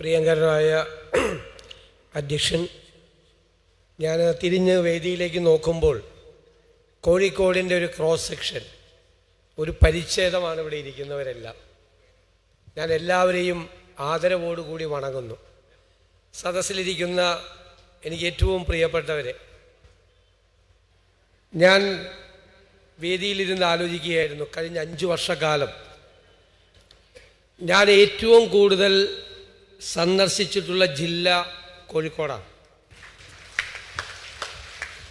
പ്രിയങ്കരനായ അധ്യക്ഷൻ, ഞാൻ തിരിഞ്ഞ് വേദിയിലേക്ക് നോക്കുമ്പോൾ കോഴിക്കോടിൻ്റെ ഒരു ക്രോസ് സെക്ഷൻ, ഒരു പരിച്ഛേദമാണ് ഇവിടെ ഇരിക്കുന്നവരെല്ലാം. ഞാൻ എല്ലാവരെയും ആദരവോടുകൂടി വണങ്ങുന്നു. സദസ്സിലിരിക്കുന്ന എനിക്ക് ഏറ്റവും പ്രിയപ്പെട്ടവരെ, ഞാൻ വേദിയിലിരുന്ന് ആലോചിക്കുകയായിരുന്നു. കഴിഞ്ഞ 5 വർഷക്കാലം ഞാൻ ഏറ്റവും കൂടുതൽ സന്ദർശിച്ചിട്ടുള്ള ജില്ല കോഴിക്കോടാണ്.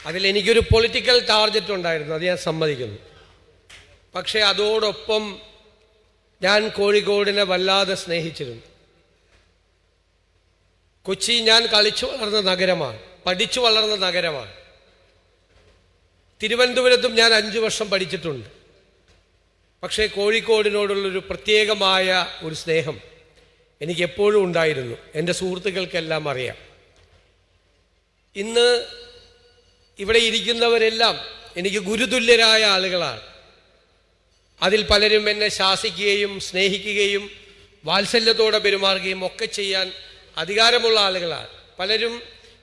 അതിലെനിക്കൊരു പൊളിറ്റിക്കൽ ടാർഗറ്റ് ഉണ്ടായിരുന്നു, അത് ഞാൻ സമ്മതിക്കുന്നു. പക്ഷേ അതോടൊപ്പം ഞാൻ കോഴിക്കോടിനെ വല്ലാതെ സ്നേഹിച്ചിരുന്നു. കൊച്ചി ഞാൻ കളിച്ചു വളർന്ന നഗരമാണ്, പഠിച്ചു വളർന്ന നഗരമാണ്. തിരുവനന്തപുരത്തും ഞാൻ 5 വർഷം പഠിച്ചിട്ടുണ്ട്. പക്ഷേ കോഴിക്കോടിനോടുള്ളൊരു പ്രത്യേകമായ ഒരു സ്നേഹം എനിക്ക് എപ്പോഴും ഉണ്ടായിരുന്നു. എൻ്റെ സുഹൃത്തുക്കൾക്കെല്ലാം അറിയാം. ഇന്ന് ഇവിടെ ഇരിക്കുന്നവരെല്ലാം എനിക്ക് ഗുരുതുല്യരായ ആളുകളാണ്. അതിൽ പലരും എന്നെ ശാസിക്കുകയും സ്നേഹിക്കുകയും വാത്സല്യത്തോടെ പെരുമാറുകയും ഒക്കെ ചെയ്യാൻ അധികാരമുള്ള ആളുകളാണ്. പലരും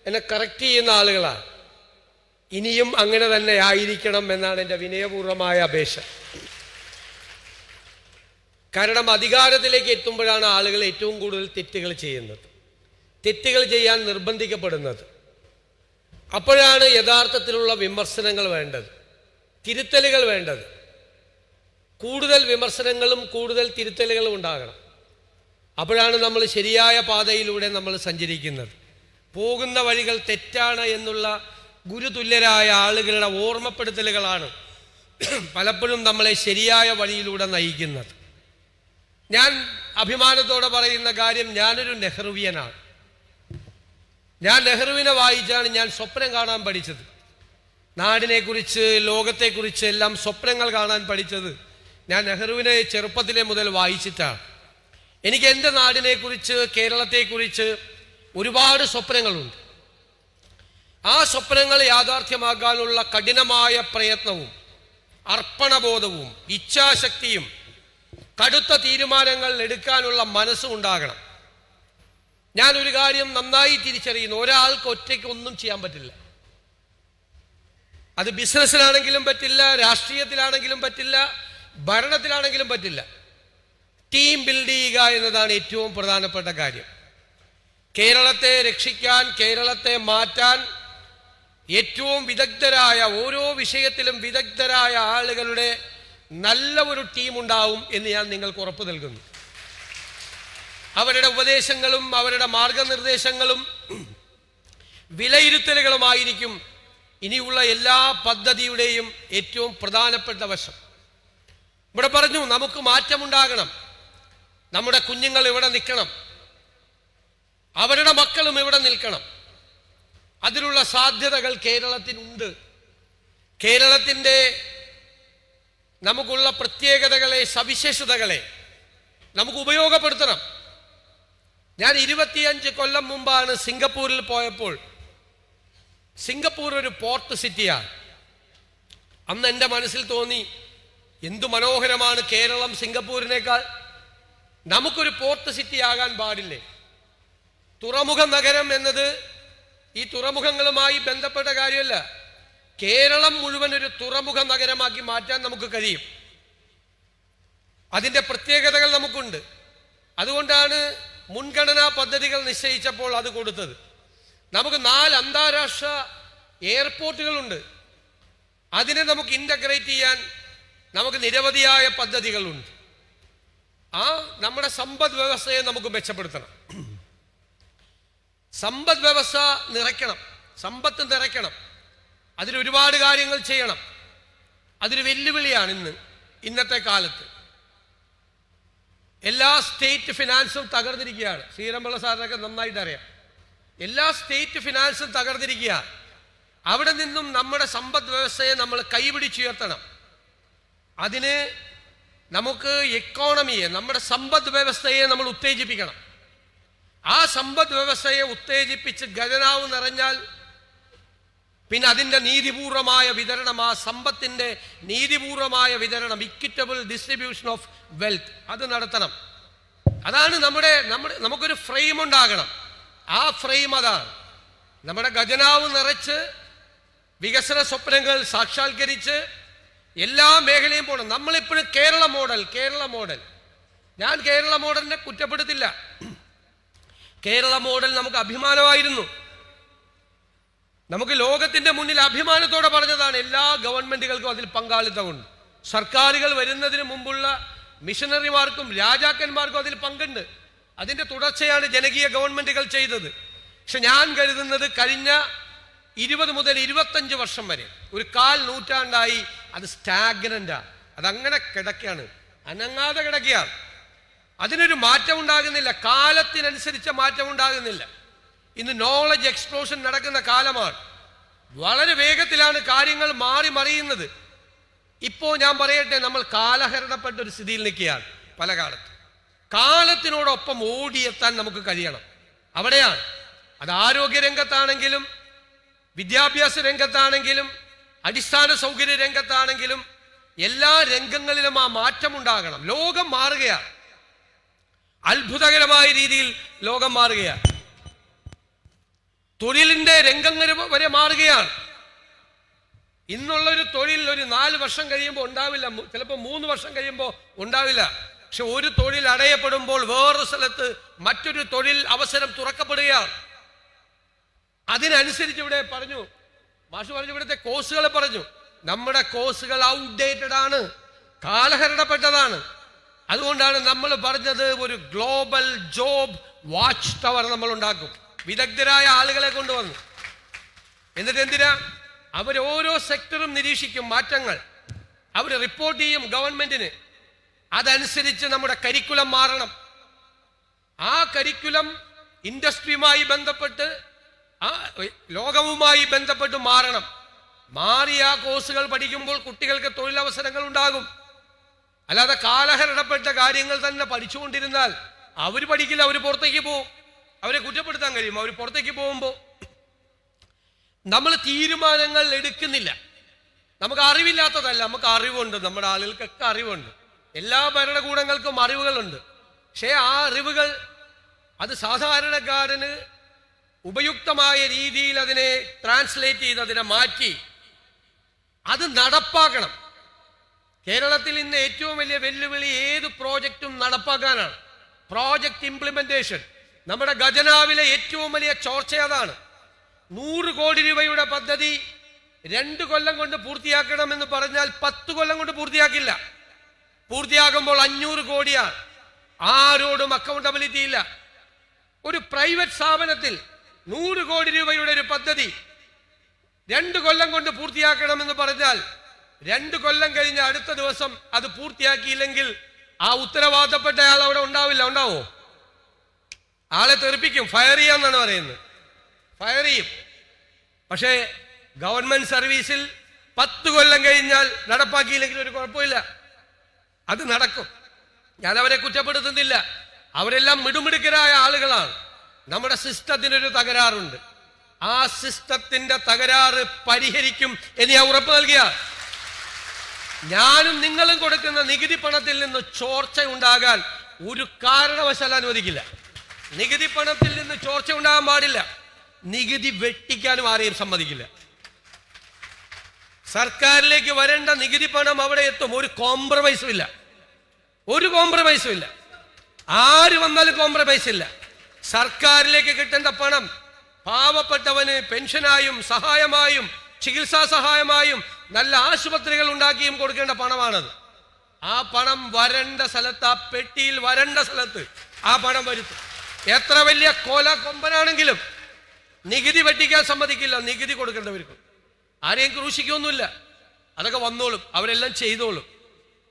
എന്നെ കറക്റ്റ് ചെയ്യുന്ന ആളുകളാണ്. ഇനിയും അങ്ങനെ തന്നെ ആയിരിക്കണം എന്നാണ് എൻ്റെ വിനയപൂർവമായ അപേക്ഷ. കാരണം അധികാരത്തിലേക്ക് എത്തുമ്പോഴാണ് ആളുകൾ ഏറ്റവും കൂടുതൽ തെറ്റുകൾ ചെയ്യുന്നത്, തെറ്റുകൾ ചെയ്യാൻ നിർബന്ധിക്കപ്പെടുന്നത്. അപ്പോഴാണ് യഥാർത്ഥത്തിലുള്ള വിമർശനങ്ങൾ വേണ്ടത്, തിരുത്തലുകൾ വേണ്ടത്. കൂടുതൽ വിമർശനങ്ങളും കൂടുതൽ തിരുത്തലുകളും ഉണ്ടാകണം. അപ്പോഴാണ് നമ്മൾ ശരിയായ പാതയിലൂടെ നമ്മൾ സഞ്ചരിക്കുന്നത്. പോകുന്ന വഴികൾ തെറ്റാണ് എന്നുള്ള ഗുരുതുല്യരായ ആളുകളുടെ ഓർമ്മപ്പെടുത്തലുകളാണ് പലപ്പോഴും നമ്മളെ ശരിയായ വഴിയിലൂടെ നയിക്കുന്നത്. ഞാൻ അഭിമാനത്തോടെ പറയുന്ന കാര്യം, ഞാനൊരു നെഹ്റുവിയനാണ്. ഞാൻ നെഹ്റുവിനെ വായിച്ചാണ് ഞാൻ സ്വപ്നം കാണാൻ പഠിച്ചത്. നാടിനെക്കുറിച്ച്, ലോകത്തെക്കുറിച്ച് എല്ലാം സ്വപ്നങ്ങൾ കാണാൻ പഠിച്ചത് ഞാൻ നെഹ്റുവിനെ ചെറുപ്പത്തിലെ മുതൽ വായിച്ചിട്ടാണ്. എനിക്ക് എൻ്റെ നാടിനെക്കുറിച്ച്, കേരളത്തെക്കുറിച്ച് ഒരുപാട് സ്വപ്നങ്ങളുണ്ട്. ആ സ്വപ്നങ്ങൾ യാഥാർത്ഥ്യമാക്കാനുള്ള കഠിനമായ പ്രയത്നവും അർപ്പണബോധവും ഇച്ഛാശക്തിയും കടുത്ത തീരുമാനങ്ങൾ എടുക്കാനുള്ള മനസ്സും ഉണ്ടാകണം. ഞാനൊരു കാര്യം നന്നായി തിരിച്ചറിയുന്നു, ഒരാൾക്ക് ഒറ്റയ്ക്ക് ഒന്നും ചെയ്യാൻ പറ്റില്ല. അത് ബിസിനസ്സിലാണെങ്കിലും പറ്റില്ല, രാഷ്ട്രീയത്തിലാണെങ്കിലും പറ്റില്ല, ഭരണത്തിലാണെങ്കിലും പറ്റില്ല. ടീം ബിൽഡ് ചെയ്യുക എന്നതാണ് ഏറ്റവും പ്രധാനപ്പെട്ട കാര്യം. കേരളത്തെ രക്ഷിക്കാൻ, കേരളത്തെ മാറ്റാൻ ഏറ്റവും വിദഗ്ധരായ, ഓരോ വിഷയത്തിലും വിദഗ്ധരായ ആളുകളുടെ നല്ല ഒരു ടീം ഉണ്ടാവും എന്ന് ഞാൻ നിങ്ങൾക്ക് ഉറപ്പ് നൽകുന്നു. അവരുടെ ഉപദേശങ്ങളും അവരുടെ മാർഗനിർദ്ദേശങ്ങളും വിലയിരുത്തലുകളുമായിരിക്കും ഇനിയുള്ള എല്ലാ പദ്ധതിയുടെയും ഏറ്റവും പ്രധാനപ്പെട്ട വശം. ഇവിടെ പറഞ്ഞു, നമുക്ക് മാറ്റമുണ്ടാകണം, നമ്മുടെ കുഞ്ഞുങ്ങൾ ഇവിടെ നിൽക്കണം, അവരുടെ മക്കളും ഇവിടെ നിൽക്കണം. അതിനുള്ള സാധ്യതകൾ കേരളത്തിനുണ്ട്. കേരളത്തിൻ്റെ നമുക്കുള്ള പ്രത്യേകതകളെ, സവിശേഷതകളെ നമുക്ക് ഉപയോഗപ്പെടുത്തണം. ഞാൻ 25 കൊല്ലം മുമ്പാണ് സിംഗപ്പൂരിൽ പോയപ്പോൾ, സിംഗപ്പൂർ ഒരു പോർട്ട് സിറ്റിയാണ്. അന്ന് എൻ്റെ മനസ്സിൽ തോന്നി, എന്തു മനോഹരമാണ് കേരളം സിംഗപ്പൂരിനേക്കാൾ. നമുക്കൊരു പോർട്ട് സിറ്റി ആകാൻ പാടില്ലേ? തുറമുഖ നഗരം എന്നത് ഈ തുറമുഖങ്ങളുമായി ബന്ധപ്പെട്ട കാര്യമല്ല. കേരളം മുഴുവൻ ഒരു തുറമുഖ നഗരമാക്കി മാറ്റാൻ നമുക്ക് കഴിയും. അതിൻ്റെ പ്രത്യേകതകൾ നമുക്കുണ്ട്. അതുകൊണ്ടാണ് മുൻഗണനാ പദ്ധതികൾ നിശ്ചയിച്ചപ്പോൾ അത് കൊടുത്തത്. നമുക്ക് 4 അന്താരാഷ്ട്ര എയർപോർട്ടുകളുണ്ട്. അതിനെ നമുക്ക് ഇൻ്റഗ്രേറ്റ് ചെയ്യാൻ നമുക്ക് നിരവധിയായ പദ്ധതികളുണ്ട്. നമ്മുടെ സമ്പദ് വ്യവസ്ഥയെ നമുക്ക് മെച്ചപ്പെടുത്തണം. സമ്പദ് വ്യവസ്ഥ നിറയ്ക്കണം, സമ്പത്ത് നിറയ്ക്കണം. അതിലൊരുപാട് കാര്യങ്ങൾ ചെയ്യണം. അതൊരു വെല്ലുവിളിയാണ് ഇന്നത്തെ കാലത്ത്. എല്ലാ സ്റ്റേറ്റ് ഫിനാൻസും തകർന്നിരിക്കുകയാണ്. ശ്രീരംപിള്ള സാറിനൊക്കെ നന്നായിട്ട് അറിയാം. എല്ലാ സ്റ്റേറ്റ് ഫിനാൻസും തകർന്നിരിക്കുകയാണ്. അവിടെ നിന്നും നമ്മുടെ സമ്പദ് വ്യവസ്ഥയെ നമ്മൾ കൈപിടിച്ചുയർത്തണം. അതിന് നമുക്ക് എക്കോണമിയെ, നമ്മുടെ സമ്പദ് വ്യവസ്ഥയെ നമ്മൾ ഉത്തേജിപ്പിക്കണം. ആ സമ്പദ് വ്യവസ്ഥയെ ഉത്തേജിപ്പിച്ച് ഖജനാവ് നിറഞ്ഞാൽ പിന്നെ അതിൻ്റെ നീതിപൂർവമായ വിതരണം, ആ സമ്പത്തിൻ്റെ നീതിപൂർവമായ വിതരണം, ഇക്വിറ്റബിൾ ഡിസ്ട്രിബ്യൂഷൻ ഓഫ് വെൽത്ത്, അത് നടത്തണം. അതാണ് നമുക്കൊരു ഫ്രെയിം ഉണ്ടാകണം. ആ ഫ്രെയിം അതാണ്. നമ്മുടെ ഖജനാവ് നിറച്ച് വികസന സ്വപ്നങ്ങൾ സാക്ഷാത്കരിച്ച് എല്ലാ മേഖലയും പോകണം. നമ്മളിപ്പോഴും കേരള മോഡൽ ഞാൻ കേരള മോഡലിനെ കുറ്റപ്പെടുത്തില്ല. കേരള മോഡൽ നമുക്ക് അഭിമാനമായിരുന്നു. നമുക്ക് ലോകത്തിന്റെ മുന്നിൽ അഭിമാനത്തോടെ പറഞ്ഞതാണ്. എല്ലാ ഗവൺമെന്റുകൾക്കും അതിൽ പങ്കാളിത്തമുണ്ട്. സർക്കാരുകൾ വരുന്നതിന് മുമ്പുള്ള മിഷണറിമാർക്കും രാജാക്കന്മാർക്കും അതിൽ പങ്കുണ്ട്. അതിന്റെ തുടർച്ചയാണ് ജനകീയ ഗവൺമെന്റുകൾ ചെയ്തത്. പക്ഷെ ഞാൻ കരുതുന്നത് കഴിഞ്ഞ 20 മുതൽ 25 വർഷം വരെ ഒരു 1/4 നൂറ്റാണ്ടായി അത് സ്റ്റാഗ്നന്റാണ്. അതങ്ങനെ കിടക്കുകയാണ്, അനങ്ങാതെ കിടക്കുകയാണ്. അതിനൊരു മാറ്റം ഉണ്ടാകുന്നില്ല, കാലത്തിനനുസരിച്ച മാറ്റം ഉണ്ടാകുന്നില്ല. ഇന്ന് നോളജ് എക്സ്പ്ലോഷൻ നടക്കുന്ന കാലമാണ്. വളരെ വേഗത്തിലാണ് കാര്യങ്ങൾ മാറി മറിയുന്നത്. ഇപ്പോൾ ഞാൻ പറയട്ടെ, നമ്മൾ കാലഹരണപ്പെട്ട ഒരു സ്ഥിതിയിൽ നിൽക്കുകയാണ്. പല കാലത്ത് കാലത്തിനോടൊപ്പം ഓടിയെത്താൻ നമുക്ക് കഴിയണം. അവിടെയാണ് അത് ആരോഗ്യ രംഗത്താണെങ്കിലും വിദ്യാഭ്യാസ രംഗത്താണെങ്കിലും അടിസ്ഥാന സൗകര്യ രംഗത്താണെങ്കിലും എല്ലാ രംഗങ്ങളിലും ആ മാറ്റം ഉണ്ടാകണം. ലോകം മാറുകയാണ്, അത്ഭുതകരമായ രീതിയിൽ ലോകം മാറുകയാണ്. തൊഴിലിന്റെ രംഗങ്ങൾ വരെ മാറുകയാണ്. ഇന്നുള്ളൊരു തൊഴിൽ ഒരു 4 വർഷം കഴിയുമ്പോൾ ഉണ്ടാവില്ല, ചിലപ്പോൾ 3 വർഷം കഴിയുമ്പോൾ ഉണ്ടാവില്ല. പക്ഷെ ഒരു തൊഴിൽ അടയപ്പെടുമ്പോൾ വേറൊരു സ്ഥലത്ത് മറ്റൊരു തൊഴിൽ അവസരം തുറക്കപ്പെടുകയാണ്. അതിനനുസരിച്ച് ഇവിടെ പറഞ്ഞു, മാഷ് പറഞ്ഞു, ഇവിടുത്തെ കോഴ്സുകൾ പറഞ്ഞു, നമ്മുടെ കോഴ്സുകൾ ഔട്ട്ഡേറ്റഡ് ആണ്, കാലഹരണപ്പെട്ടതാണ്. അതുകൊണ്ടാണ് നമ്മൾ പറഞ്ഞത് ഒരു ഗ്ലോബൽ ജോബ് വാച്ച് ടവർ നമ്മൾ ഉണ്ടാക്കും. വിദഗ്ധരായ ആളുകളെ കൊണ്ടുവന്നു. എന്നിട്ട് എന്തിനാ? അവർ ഓരോ സെക്ടറും നിരീക്ഷിക്കും മാറ്റങ്ങൾ, അവർ റിപ്പോർട്ട് ചെയ്യും ഗവൺമെന്റിന്. അതനുസരിച്ച് നമ്മുടെ കരിക്കുലം മാറണം. ആ കരിക്കുലം ഇൻഡസ്ട്രിയുമായി ബന്ധപ്പെട്ട് ലോകവുമായി ബന്ധപ്പെട്ട് മാറണം. മാറി ആ കോഴ്സുകൾ പഠിക്കുമ്പോൾ കുട്ടികൾക്ക് തൊഴിലവസരങ്ങൾ ഉണ്ടാകും. അല്ലാതെ കാലഹരണപ്പെട്ട കാര്യങ്ങൾ തന്നെ പഠിച്ചുകൊണ്ടിരുന്നാൽ അവർ പഠിക്കില്ല, അവർ പുറത്തേക്ക് പോകും. അവരെ കുറ്റപ്പെടുത്താൻ കഴിയും. അവർ പുറത്തേക്ക് പോകുമ്പോൾ നമ്മൾ തീരുമാനങ്ങൾ എടുക്കുന്നില്ല. നമുക്ക് അറിവില്ലാത്തതല്ല, നമുക്ക് അറിവുണ്ട്. നമ്മുടെ ആളുകൾക്കൊക്കെ അറിവുണ്ട്. എല്ലാ ഭരണകൂടങ്ങൾക്കും അറിവുകളുണ്ട്. പക്ഷേ ആ അറിവുകൾ അത് സാധാരണക്കാരന് ഉപയുക്തമായ രീതിയിൽ അതിനെ ട്രാൻസ്ലേറ്റ് ചെയ്ത് അതിനെ മാറ്റി അത് നടപ്പാക്കണം. കേരളത്തിൽ ഇന്ന് ഏറ്റവും വലിയ വെല്ലുവിളി ഏത് പ്രോജക്റ്റും നടപ്പാക്കാനാണ്. Project implementation. നമ്മുടെ ഖജനാവിലെ ഏറ്റവും വലിയ ചോർച്ച അതാണ്. 100 കോടി രൂപയുടെ പദ്ധതി 2 കൊല്ലം കൊണ്ട് പൂർത്തിയാക്കണമെന്ന് പറഞ്ഞാൽ 10 കൊല്ലം കൊണ്ട് പൂർത്തിയാക്കില്ല. പൂർത്തിയാകുമ്പോൾ 500 കോടിയാണ്. ആരോടും അക്കൗണ്ടബിലിറ്റി ഇല്ല. ഒരു പ്രൈവറ്റ് സ്ഥാപനത്തിൽ 100 കോടി രൂപയുടെ ഒരു പദ്ധതി 2 കൊല്ലം കൊണ്ട് പൂർത്തിയാക്കണമെന്ന് പറഞ്ഞാൽ 2 കൊല്ലം കഴിഞ്ഞ് അടുത്ത ദിവസം അത് പൂർത്തിയാക്കിയില്ലെങ്കിൽ ആ ഉത്തരവാദപ്പെട്ട ആൾ അവിടെ ഉണ്ടാവില്ല. ഉണ്ടാവോ? ആളെ തെറിപ്പിക്കും, ഫയർ ചെയ്യാന്നാണ് പറയുന്നത്. ഫയർ ചെയ്യും. പക്ഷേ ഗവൺമെന്റ് സർവീസിൽ 10 കൊല്ലം കഴിഞ്ഞാൽ നടപ്പാക്കിയില്ലെങ്കിൽ ഒരു കുഴപ്പമില്ല, അത് നടക്കും. ഞാൻ അവരെ കുറ്റപ്പെടുത്തുന്നില്ല. അവരെല്ലാം മിടുമിടുക്കരായ ആളുകളാണ്. നമ്മുടെ സിസ്റ്റത്തിനൊരു തകരാറുണ്ട്. ആ സിസ്റ്റത്തിന്റെ തകരാറ് പരിഹരിക്കും എന്ന് ഞാൻ ഉറപ്പ് നൽകിയ. ഞാനും നിങ്ങളും കൊടുക്കുന്ന നികുതി പണത്തിൽ നിന്ന് ചോർച്ച ഉണ്ടാകാൻ ഒരു കാരണവശാലും അനുവദിക്കില്ല. നികുതി പണത്തിൽ നിന്ന് ചോർച്ച ഉണ്ടാകാൻ പാടില്ല. നികുതി വെട്ടിക്കാനും ആരെയും സമ്മതിക്കില്ല. സർക്കാരിലേക്ക് വരേണ്ട നികുതി പണം അവിടെ എത്തും. ഒരു കോംപ്രമൈസും ഇല്ല, ഒരു കോംപ്രമൈസും ഇല്ല. ആര് വന്നാലും കോംപ്രമൈസ് ഇല്ല. സർക്കാരിലേക്ക് കിട്ടേണ്ട പണം പാവപ്പെട്ടവന് പെൻഷനായും സഹായമായും ചികിത്സാ സഹായമായും നല്ല ആശുപത്രികൾ ഉണ്ടാക്കിയും കൊടുക്കേണ്ട പണമാണത്. ആ പണം വരേണ്ട സ്ഥലത്ത്, ആ പെട്ടിയിൽ വരേണ്ട സ്ഥലത്ത് ആ പണം വരുത്തും. എത്ര വലിയ കൊമ്പനാണെങ്കിലും നികുതി വെട്ടിക്കാൻ സമ്മതിക്കില്ല. നികുതി കൊടുക്കേണ്ടവർക്ക് ആരെയും ക്രൂശിക്കൊന്നുമില്ല. അതൊക്കെ വന്നോളും, അവരെല്ലാം ചെയ്തോളും.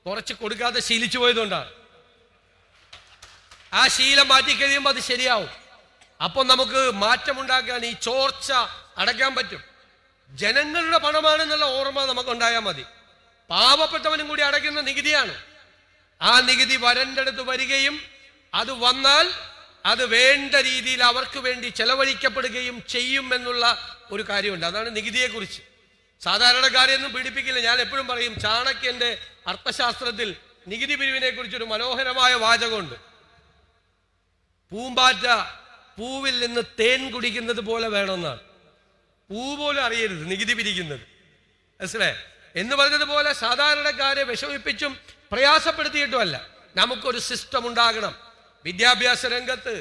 കുറച്ച് കൊടുക്കാതെ ശീലിച്ചു പോയതുകൊണ്ടാണ്. ആ ശീലം മാറ്റി കഴിയുമ്പോൾ അത് ശരിയാവും. അപ്പം നമുക്ക് മാറ്റമുണ്ടാക്കാൻ, ഈ ചോർച്ച അടയ്ക്കാൻ പറ്റും. ജനങ്ങളുടെ പണമാണെന്നുള്ള ഓർമ്മ നമുക്കുണ്ടായാൽ മതി. പാവപ്പെട്ടവനും കൂടി അടയ്ക്കുന്ന നികുതിയാണ്. ആ നികുതി വരേണ്ടടുത്ത് വരികയും അത് വന്നാൽ അത് വേണ്ട രീതിയിൽ അവർക്ക് വേണ്ടി ചെലവഴിക്കപ്പെടുകയും ചെയ്യും എന്നുള്ള ഒരു കാര്യമുണ്ട്. അതാണ് നികുതിയെക്കുറിച്ച്. സാധാരണക്കാരെയൊന്നും പീഡിപ്പിക്കില്ല. ഞാൻ എപ്പോഴും പറയും, ചാണക്യന്റെ അർത്ഥശാസ്ത്രത്തിൽ നികുതി പിരിവിനെ കുറിച്ചൊരു മനോഹരമായ വാചകമുണ്ട്. പൂമ്പാറ്റ പൂവിൽ നിന്ന് തേൻ കുടിക്കുന്നത് പോലെ വേണമെന്നാണ്. പൂ പോലും അറിയരുത് നികുതി പിരിക്കുന്നത്. മനസ്സിലായേ? എന്ന് പറഞ്ഞതുപോലെ സാധാരണക്കാരെ വിഷമിപ്പിച്ചും പ്രയാസപ്പെടുത്തിയിട്ടുമല്ല. നമുക്കൊരു സിസ്റ്റം ഉണ്ടാകണം. വിദ്യാഭ്യാസ രംഗത്ത്,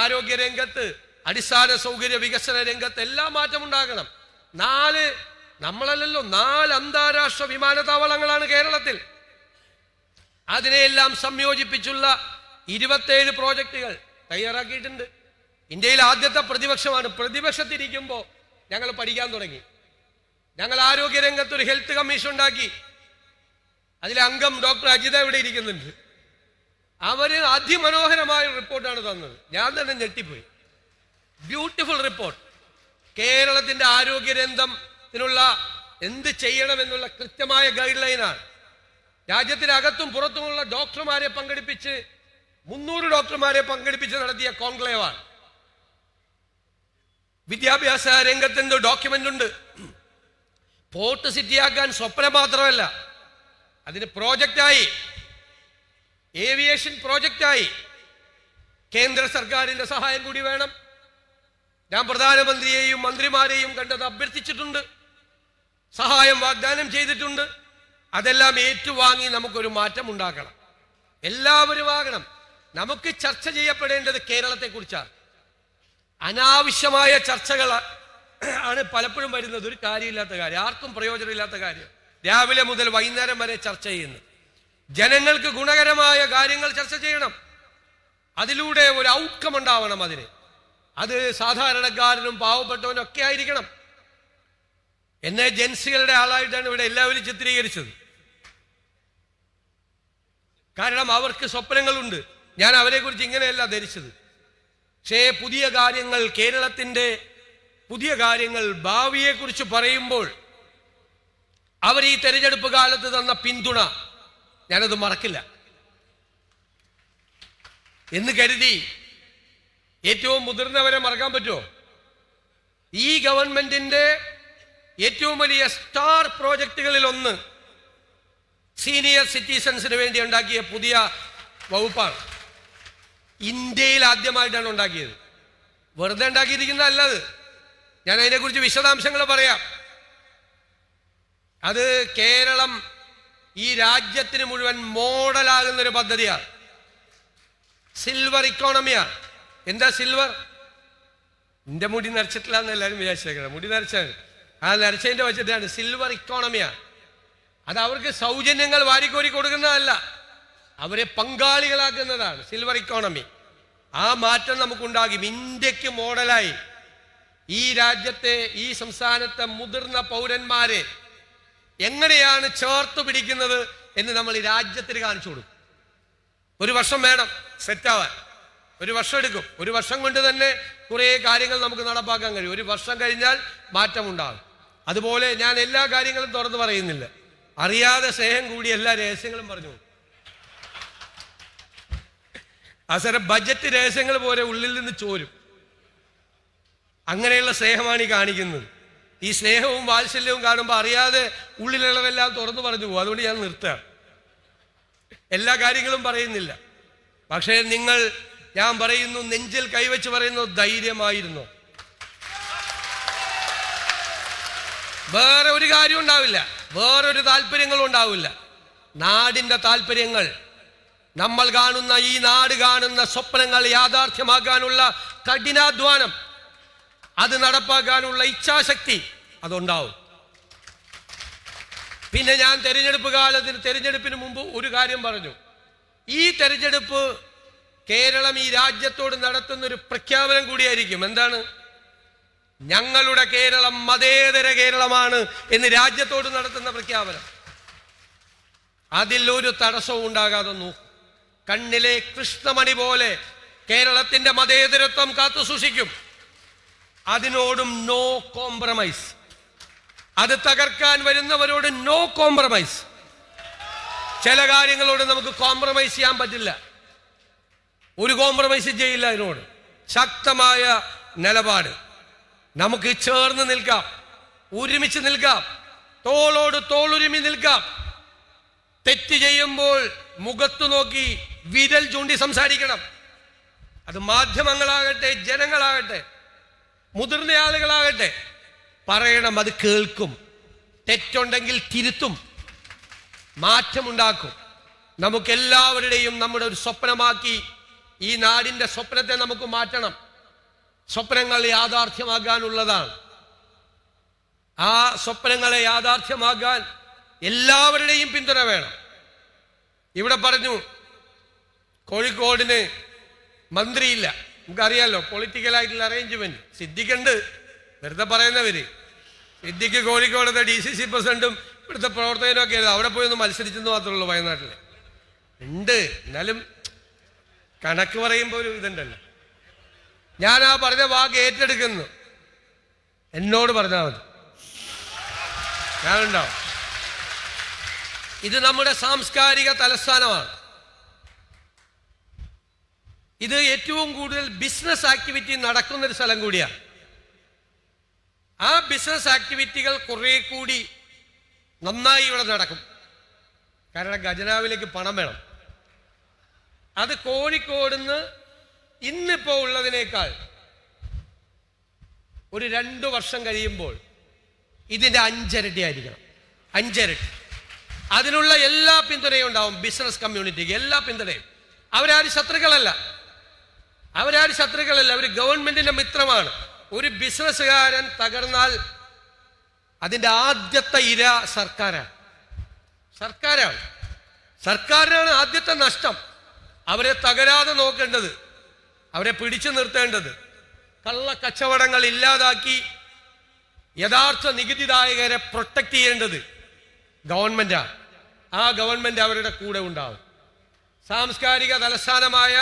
ആരോഗ്യ രംഗത്ത്, അടിസ്ഥാന സൗകര്യ വികസന രംഗത്ത് എല്ലാം മാറ്റം ഉണ്ടാകണം. 4 അന്താരാഷ്ട്ര വിമാനത്താവളങ്ങളാണ് കേരളത്തിൽ. അതിനെയെല്ലാം സംയോജിപ്പിച്ചുള്ള 27 പ്രോജക്റ്റുകൾ തയ്യാറാക്കിയിട്ടുണ്ട്. ഇന്ത്യയിൽ ആദ്യത്തെ പ്രതിപക്ഷമാണ്. പ്രതിപക്ഷത്തിരിക്കുമ്പോൾ ഞങ്ങൾ പഠിക്കാൻ തുടങ്ങി. ഞങ്ങൾ ആരോഗ്യരംഗത്ത് ഒരു ഹെൽത്ത് കമ്മീഷൻ ഉണ്ടാക്കി. അതിലെ അംഗം ഡോക്ടർ അജിത ഇവിടെ ഇരിക്കുന്നുണ്ട്. അവർ അതിമനോഹരമായ റിപ്പോർട്ടാണ് തന്നത്. ഞാൻ തന്നെ ഞെട്ടിപ്പോയി. Beautiful report. കേരളത്തിന്റെ ആരോഗ്യരംഗത്തിനുള്ള എന്ത് ചെയ്യണമെന്നുള്ള കൃത്യമായ ഗൈഡ് ലൈനാണ്. രാജ്യത്തിനകത്തും പുറത്തുമുള്ള ഡോക്ടർമാരെ പങ്കെടുപ്പിച്ച് 300 ഡോക്ടർമാരെ പങ്കെടുപ്പിച്ച് നടത്തിയ കോൺക്ലേവാണ്. വിദ്യാഭ്യാസ രംഗത്തിന്റെ ഡോക്യുമെന്റ് ഉണ്ട്. പോർട്ട് സിറ്റിയാക്കാൻ സ്വപ്നം മാത്രമല്ല, അതിന് പ്രോജക്റ്റായി, ഏവിയേഷൻ പ്രോജക്റ്റായി. കേന്ദ്ര സർക്കാരിന്റെ സഹായം കൂടി വേണം. ഞാൻ പ്രധാനമന്ത്രിയെയും മന്ത്രിമാരെയും കണ്ടത് അഭ്യർത്ഥിച്ചിട്ടുണ്ട്, സഹായം വാഗ്ദാനം ചെയ്തിട്ടുണ്ട്. അതെല്ലാം ഏറ്റുവാങ്ങി നമുക്കൊരു മാറ്റം ഉണ്ടാക്കണം. എല്ലാവരും ആകണം. നമുക്ക് ചർച്ച ചെയ്യപ്പെടേണ്ടത് കേരളത്തെക്കുറിച്ചാണ്. അനാവശ്യമായ ചർച്ചകൾ ആണ് പലപ്പോഴും വരുന്നത്. ഒരു കാര്യമില്ലാത്ത കാര്യം, ആർക്കും പ്രയോജനമില്ലാത്ത കാര്യം. രാവിലെ മുതൽ വൈകുന്നേരം വരെ ചർച്ച ചെയ്യുന്നു. ജനങ്ങൾക്ക് ഗുണകരമായ കാര്യങ്ങൾ ചർച്ച ചെയ്യണം. അതിലൂടെ ഒരു ഔട്ട്കം ഉണ്ടാവണം. അത് സാധാരണക്കാരനും പാവപ്പെട്ടവനും ഒക്കെ ആയിരിക്കണം. എന്നെ ജൻസികളുടെ ആളായിട്ടാണ് ഇവിടെ എല്ലാവരും ചിത്രീകരിച്ചത്. കാരണം അവർക്ക് സ്വപ്നങ്ങളുണ്ട്. ഞാൻ അവരെക്കുറിച്ച് ഇങ്ങനെയല്ല ധരിച്ചത്. പക്ഷേ പുതിയ കാര്യങ്ങൾ, കേരളത്തിന്റെ പുതിയ കാര്യങ്ങൾ, ഭാവിയെക്കുറിച്ച് പറയുമ്പോൾ അവർ ഈ തെരഞ്ഞെടുപ്പ് കാലത്ത് തന്ന പിന്തുണ ഞാനത് മറക്കില്ല എന്ന് കരുതി ഏറ്റവും മുതിർന്നവരെ മറക്കാൻ പറ്റുമോ? ഈ ഗവൺമെന്റിന്റെ ഏറ്റവും വലിയ സ്റ്റാർ പ്രോജക്റ്റുകളിൽ ഒന്ന് സീനിയർ സിറ്റിസൺസിന് വേണ്ടി ഉണ്ടാക്കിയ പുതിയ വകുപ്പാണ്. ഇന്ത്യയിൽ ആദ്യമായിട്ടാണ് ഉണ്ടാക്കിയത്. വെറുതെ ഉണ്ടാക്കിയിരിക്കുന്നതല്ലത്. ഞാൻ അതിനെക്കുറിച്ച് വിശദാംശങ്ങൾ പറയാം. അത് കേരളം ഈ രാജ്യത്തിന് മുഴുവൻ മോഡലാകുന്നൊരു പദ്ധതിയാണ്. സിൽവർ ഇക്കോണമിയാണ്. എന്താ സിൽവർ? എൻ്റെ മുടി നരച്ചിട്ടില്ല എന്ന് എല്ലാവരും വിചാരിച്ചേക്കണം. മുടി നരച്ചാണ്. ആ നരച്ചതിൻ്റെ വെച്ചിട്ടാണ്. സിൽവർ ഇക്കോണമിയാണ്. അത് അവർക്ക് സൗജന്യങ്ങൾ വാരിക്കോരി കൊടുക്കുന്നതല്ല, അവരെ പങ്കാളികളാക്കുന്നതാണ് സിൽവർ ഇക്കോണമി. ആ മാറ്റം നമുക്കുണ്ടാകും. ഇന്ത്യക്ക് മോഡലായി ഈ രാജ്യത്തെ, ഈ സംസ്ഥാനത്തെ മുതിർന്ന പൗരന്മാരെ എങ്ങനെയാണ് ചേർത്ത് പിടിക്കുന്നത് എന്ന് നമ്മൾ ഈ രാജ്യത്തിന് കാണിച്ചു കൊടുക്കും. 1 വർഷം വേണം സെറ്റാവാൻ. 1 വർഷം എടുക്കും. 1 വർഷം കൊണ്ട് തന്നെ കുറേ കാര്യങ്ങൾ നമുക്ക് നടപ്പാക്കാൻ കഴിയും. 1 വർഷം കഴിഞ്ഞാൽ മാറ്റം ഉണ്ടാകും. അതുപോലെ ഞാൻ എല്ലാ കാര്യങ്ങളും തുറന്നു പറയുന്നില്ല. അറിയാതെ സ്നേഹം കൂടി എല്ലാ രഹസ്യങ്ങളും പറഞ്ഞു. അവസരം ബജറ്റ് രഹസ്യങ്ങൾ പോലെ ഉള്ളിൽ നിന്ന് ചോരും. അങ്ങനെയുള്ള സ്നേഹമാണ് ഈ കാണിക്കുന്നത്. ഈ സ്നേഹവും വാത്സല്യവും കാണുമ്പോൾ അറിയാതെ ഉള്ളിലുള്ളതെല്ലാം തുറന്നു പറഞ്ഞു പോകും. അതുകൊണ്ട് ഞാൻ നിർത്തുകയാണ്. എല്ലാ കാര്യങ്ങളും പറയുന്നില്ല. പക്ഷേ ഞാൻ പറയുന്നു, നെഞ്ചിൽ കൈവച്ച് പറയുന്നു, ധൈര്യമായിരുന്നു. വേറെ ഒരു കാര്യം ഉണ്ടാവില്ല, വേറൊരു താല്പര്യങ്ങളും ഉണ്ടാവില്ല. നാടിന്റെ താല്പര്യങ്ങൾ, നമ്മൾ കാണുന്ന ഈ നാട് കാണുന്ന സ്വപ്നങ്ങൾ യാഥാർത്ഥ്യമാക്കാനുള്ള കഠിനാധ്വാനം, അത് നടപ്പാക്കാനുള്ള ഇച്ഛാശക്തി അതുണ്ടാവും. പിന്നെ ഞാൻ തെരഞ്ഞെടുപ്പിന് മുമ്പ് ഒരു കാര്യം പറഞ്ഞു. ഈ തെരഞ്ഞെടുപ്പ് കേരളം ഈ രാജ്യത്തോട് നടത്തുന്ന ഒരു പ്രഖ്യാപനം കൂടിയായിരിക്കും. എന്താണ്? ഞങ്ങളുടെ കേരളം മതേതര കേരളമാണ് എന്ന് രാജ്യത്തോട് നടത്തുന്ന പ്രഖ്യാപനം. അതിലൊരു തടസ്സവും ഉണ്ടാകാതെ നോക്കും. കണ്ണിലെ കൃഷ്ണമണി പോലെ കേരളത്തിന്റെ മതേതരത്വം കാത്തു സൂക്ഷിക്കും. അതിനോടും നോ കോംപ്രമൈസ്. അത് തകർക്കാൻ വരുന്നവരോട് നോ കോംപ്രമൈസ്. ചില കാര്യങ്ങളോട് നമുക്ക് കോംപ്രമൈസ് ചെയ്യാൻ പറ്റില്ല. ഒരു കോംപ്രമൈസ് ചെയ്യില്ല. അതിനോട് ശക്തമായ നിലപാട്. നമുക്ക് ചേർന്ന് നിൽക്കാം, ഒരുമിച്ച് നിൽക്കാം, തോളോട് തോളുരുമി നിൽക്കാം. തെറ്റ് ചെയ്യുമ്പോൾ മുഖത്തു നോക്കി വിരൽ ചൂണ്ടി സംസാരിക്കണം. അത് മാധ്യമങ്ങളാകട്ടെ, ജനങ്ങളാകട്ടെ, മുതിർന്ന ആളുകളാകട്ടെ, പറയണം. അത് കേൾക്കും. തെറ്റുണ്ടെങ്കിൽ തിരുത്തും, മാറ്റമുണ്ടാക്കും. നമുക്കെല്ലാവരുടെയും നമ്മുടെ ഒരു സ്വപ്നമാക്കി ഈ നാടിൻ്റെ സ്വപ്നത്തെ നമുക്ക് മാറ്റണം. സ്വപ്നങ്ങൾ യാഥാർത്ഥ്യമാകാനുള്ളതാണ്. ആ സ്വപ്നങ്ങളെ യാഥാർത്ഥ്യമാകാൻ എല്ലാവരുടെയും പിന്തുണ വേണം. ഇവിടെ പറഞ്ഞു കോഴിക്കോടിന് മന്ത്രിയില്ല. നമുക്കറിയാലോ പൊളിറ്റിക്കലായിട്ടുള്ള അറേഞ്ച്മെന്റ്. സിദ്ദിഖുണ്ട്, വെറുതെ പറയുന്നവര്. സിദ്ദിഖ് കോഴിക്കോടത്തെ DCC പ്രസിഡന്റും ഇവിടുത്തെ പ്രവർത്തകനും ഒക്കെ അവിടെ പോയി ഒന്ന് മത്സരിച്ചെന്ന് മാത്രമേ ഉള്ളൂ. വയനാട്ടിൽ ഉണ്ട്, എന്നാലും കണക്ക് പറയുമ്പോൾ ഒരു ഇതുണ്ടല്ലോ. ഞാൻ ആ പറഞ്ഞ വാക്ക് ഏറ്റെടുക്കുന്നു. എന്നോട് പറഞ്ഞാൽ മതി, ഞാനുണ്ടാവും. ഇത് നമ്മുടെ സാംസ്കാരിക തലസ്ഥാനമാണ്. ഇത് ഏറ്റവും കൂടുതൽ ബിസിനസ് ആക്ടിവിറ്റി നടക്കുന്നൊരു സ്ഥലം കൂടിയാണ്. ആ ബിസിനസ് ആക്ടിവിറ്റികൾ കുറെ കൂടി നന്നായി ഇവിടെ നടക്കും. കാരണം ഖജനാവിലേക്ക് പണം വേണം. അത് കോഴിക്കോടുന്ന് ഇന്നിപ്പോൾ ഉള്ളതിനേക്കാൾ ഒരു 2 വർഷം കഴിയുമ്പോൾ ഇതിൻ്റെ 5 ഇരട്ടി ആയിരിക്കണം. 5 ഇരട്ടി. അതിനുള്ള എല്ലാ പിന്തുണയും ഉണ്ടാവും ബിസിനസ് കമ്മ്യൂണിറ്റിക്ക്, എല്ലാ പിന്തുണയും. അവരാരും ശത്രുക്കളല്ല, അവർ ഗവൺമെന്റിന്റെ മിത്രമാണ്. ഒരു ബിസിനസ്സുകാരൻ തകർന്നാൽ അതിൻ്റെ ആദ്യത്തെ ഇര സർക്കാരാണ് ആദ്യത്തെ നഷ്ടം. അവരെ തകരാതെ നോക്കേണ്ടത്, അവരെ പിടിച്ചു നിർത്തേണ്ടത്, കള്ളക്കച്ചവടങ്ങൾ ഇല്ലാതാക്കി യഥാർത്ഥ നികുതിദായകരെ പ്രൊട്ടക്ട് ചെയ്യേണ്ടത് ഗവൺമെന്റാണ്. ആ ഗവൺമെന്റ് അവരുടെ കൂടെ ഉണ്ടാവും. സാംസ്കാരിക തലസ്ഥാനമായ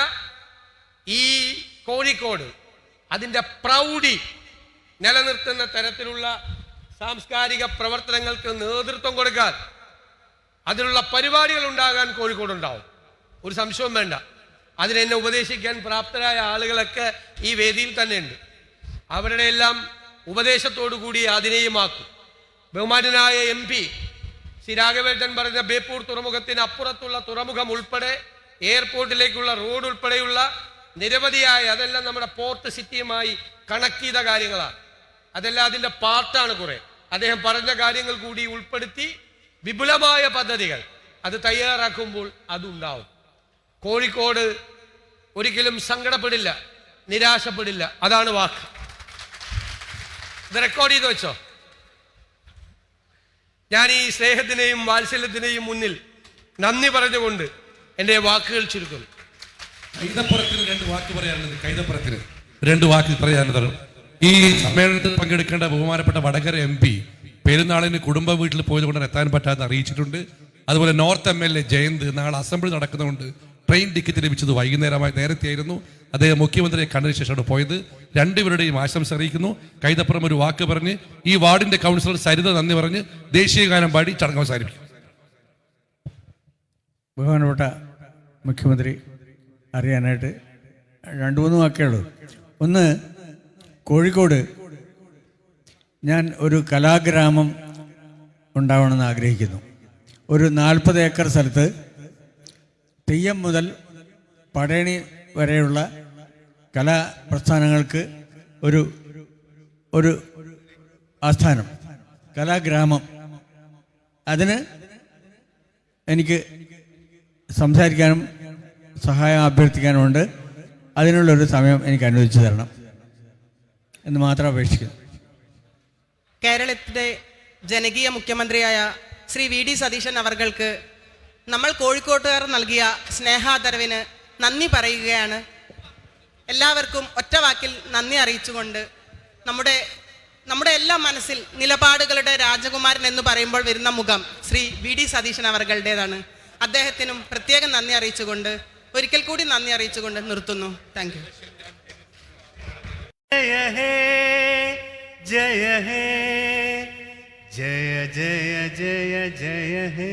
ഈ കോഴിക്കോട് അതിൻ്റെ പ്രൗഢി നിലനിർത്തുന്ന തരത്തിലുള്ള സാംസ്കാരിക പ്രവർത്തനങ്ങൾക്ക് നേതൃത്വം കൊടുക്കാൻ, അതിനുള്ള പരിപാടികൾ ഉണ്ടാകാൻ കോഴിക്കോടുണ്ടാവും. ഒരു സംശയവും വേണ്ട. അതിനെന്നെ ഉപദേശിക്കാൻ പ്രാപ്തരായ ആളുകളൊക്കെ ഈ വേദിയിൽ തന്നെ ഉണ്ട്. അവരുടെ എല്ലാം ഉപദേശത്തോടു കൂടി അതിനെയും ആക്കും. ബഹുമാനായ MP ശ്രീ രാഘവേട്ടൻ പറഞ്ഞ ബേപ്പൂർ തുറമുഖത്തിന് അപ്പുറത്തുള്ള തുറമുഖം ഉൾപ്പെടെ എയർപോർട്ടിലേക്കുള്ള റോഡ് ഉൾപ്പെടെയുള്ള നിരവധിയായ, അതെല്ലാം നമ്മുടെ പോർട്ട് സിറ്റിയുമായി കണക്ട് ചെയ്ത കാര്യങ്ങളാണ്. അതെല്ലാം അതിൻ്റെ പാർട്ടാണ്. കുറെ അദ്ദേഹം പറഞ്ഞ കാര്യങ്ങൾ കൂടി ഉൾപ്പെടുത്തി വിപുലമായ പദ്ധതികൾ അത് തയ്യാറാക്കുമ്പോൾ അതുണ്ടാവും. കോഴിക്കോട് ഒരിക്കലും സങ്കടപ്പെടില്ല, നിരാശപ്പെടില്ല. അതാണ് വാക്ക്. ഇത് റെക്കോർഡ് ചെയ്ത് വെച്ചോ. ഞാൻ ഈ സ്നേഹത്തിനെയും വാത്സല്യത്തിനെയും മുന്നിൽ നന്ദി പറഞ്ഞുകൊണ്ട് എൻ്റെ വാക്കുകൾ ചുരുക്കുന്നു. കൈതപ്പുറത്തിന് 2 വാക്ക് പറയാനുള്ളത്. കൈതപ്പുറത്തിന് 2 വാക്ക് പറയാനുള്ളത്. ഈ സമ്മേളനത്തിൽ പങ്കെടുക്കേണ്ട ബഹുമാനപ്പെട്ട വടകര MP പെരുന്നാളിന് കുടുംബ വീട്ടിൽ പോയത് കൊണ്ട് എത്താൻ പറ്റാതെ അറിയിച്ചിട്ടുണ്ട്. അതുപോലെ നോർത്ത് MLA ജയന്ത് നാളെ അസംബ്ലി നടക്കുന്നതുകൊണ്ട് ട്രെയിൻ ടിക്കറ്റ് ലഭിച്ചത് വൈകുന്നേരമായി നേരത്തെയായിരുന്നു. അദ്ദേഹം മുഖ്യമന്ത്രിയെ കണ്ടതിന് ശേഷമാണ് പോയത്. 2 പേരുടെയും ആശംസ അറിയിക്കുന്നു. കൈതപ്പുറം ഒരു വാക്ക് പറഞ്ഞ് ഈ വാർഡിന്റെ കൗൺസിലർ സരിത നന്ദി പറഞ്ഞ് ദേശീയ ഗാനം പാടി ചടങ്ങ് അവസാനിപ്പിക്കും. ബഹുമാനപ്പെട്ട മുഖ്യമന്ത്രി അറിയാനായിട്ട് 2-3 വാക്കേ ഉള്ളൂ. ഒന്ന്, കോഴിക്കോട് ഞാൻ ഒരു കലാഗ്രാമം ഉണ്ടാവണമെന്ന് ആഗ്രഹിക്കുന്നു. ഒരു 40 ഏക്കർ സ്ഥലത്ത് തെയ്യം മുതൽ പടയണി വരെയുള്ള കലാപ്രസ്ഥാനങ്ങൾക്ക് ഒരു ഒരു ആസ്ഥാനം, കലാഗ്രാമം. അതിന് എനിക്ക് സംസാരിക്കാനും സഹായം അഭ്യർത്ഥിക്കാനുമുണ്ട്. അതിനുള്ളൊരു സമയം എനിക്ക് അനുവദിച്ചു തരണം എന്ന് മാത്രം അപേക്ഷിക്കുന്നു. കേരളത്തിലെ ജനകീയ മുഖ്യമന്ത്രിയായ ശ്രീ VD സതീശൻ അവർക്ക് നമ്മൾ കോഴിക്കോട്ടുകാർ നൽകിയ സ്നേഹാദരവിന് നന്ദി പറയുകയാണ്. എല്ലാവർക്കും ഒറ്റ വാക്കിൽ നന്ദി അറിയിച്ചുകൊണ്ട് നമ്മുടെ എല്ലാ മനസ്സിൽ നിലപാടുകളുടെ രാജകുമാരൻ എന്ന് പറയുമ്പോൾ വരുന്ന മുഖം ശ്രീ VD സതീശൻ അവരുടേതാണ്. അദ്ദേഹത്തിനും പ്രത്യേകം നന്ദി അറിയിച്ചുകൊണ്ട്, ഒരിക്കൽ കൂടി നന്ദി അറിയിച്ചുകൊണ്ട് നിർത്തുന്നു. Thank you. Jaya hey Jaya hey Jaya Jaya Jaya Jaya hey.